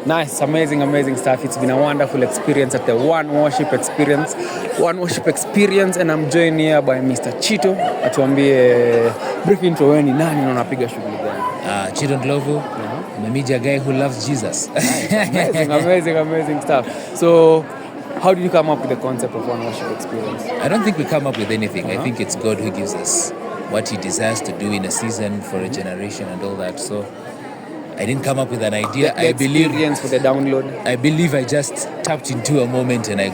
Nice, amazing stuff. It's been a wonderful experience at the One Worship Experience, and I'm joined here by Mr. Chito. Atuambie brief intro, wewe ni nani na unapiga shughuli gani? Chito Ndlovu. I'm a media guy who loves Jesus. Nice, amazing stuff. So, how did you come up with the concept of One Worship Experience? I don't think we come up with anything. I think it's God who gives us what He desires to do in a season, for a generation, and all that. So, I didn't come up with an idea. I believe for the download. I believe I just tapped into a moment and I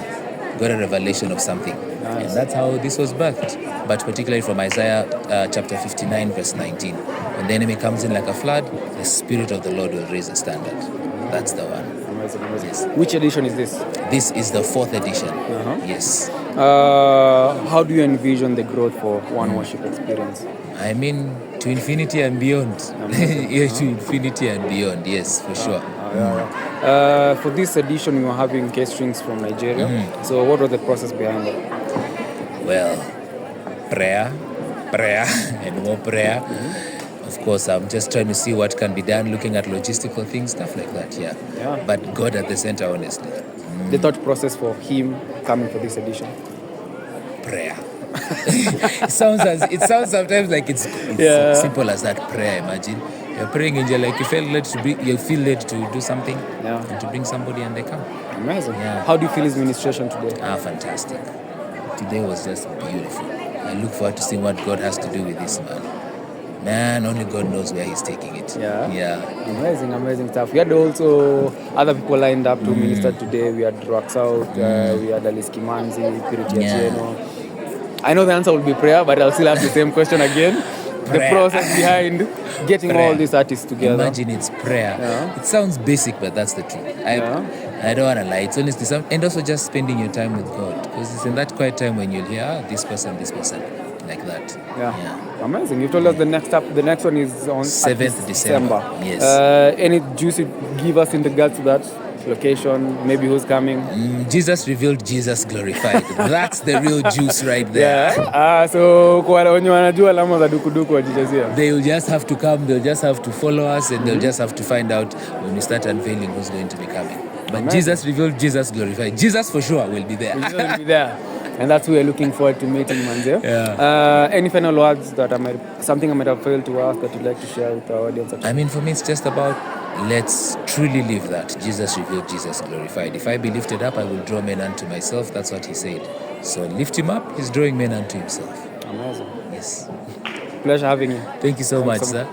got a revelation of something. Nice. And that's how this was birthed. But particularly from Isaiah chapter 59, verse 19. When the enemy comes in like a flood, the Spirit of the Lord will raise a standard. That's the one. Amazing. Yes. Which edition is this? This is the 4th edition. Yes. How do you envision the growth for One Worship Experience? I mean, to infinity and beyond. Yeah, to infinity and beyond, yes, for sure. For this edition, you are having caterings from Nigeria. So what was the process behind it? Well, prayer, and more prayer. Of course, I'm just trying to see what can be done, looking at logistical things, stuff like that, yeah. But God at the center, honestly. The thought process for him coming for this edition? Prayer. It sounds sometimes like it's simple as that, prayer. Imagine you're praying and you're like, you feel led to do something and to bring somebody, and they come. Amazing. How do you feel his ministration today? Fantastic. Today was just beautiful. I look forward to seeing what God has to do with this man. Only God knows where he's taking it. Amazing stuff. We had also other people lined up to minister today. We had Rock South, we had Alice Kimanzi, Purity Atieno. I know the answer will be prayer, but I'll still ask the same question again. The process behind getting all these artists together. Imagine it's prayer. It sounds basic, but that's the truth. I don't want to lie. It's honestly something, and also just spending your time with God, because it's in that quiet time when you'll hear this person, like that. Amazing. You told us the next one is on 7th December. Yes. Any juice you give us in regards to that? Location, maybe who's coming? Jesus revealed, Jesus glorified. That's the real juice right there. So kwa wenye wanajua alama za dukuduku wajijazia. They'll just have to come, they'll just have to follow us, and they'll just have to find out when we start unveiling who's going to be coming. But Jesus revealed, Jesus glorified. Jesus for sure will be there. Jesus will be there. And that's who we're looking forward to meeting, Manze. Any final words that I might have failed to ask that you'd like to share with our audience? I mean, for me, it's just about let's truly live that. Jesus revealed, Jesus glorified. If I be lifted up, I will draw men unto myself. That's what he said. So lift him up, he's drawing men unto himself. Amazing. Yes. Pleasure having you. Thank you so much, sir.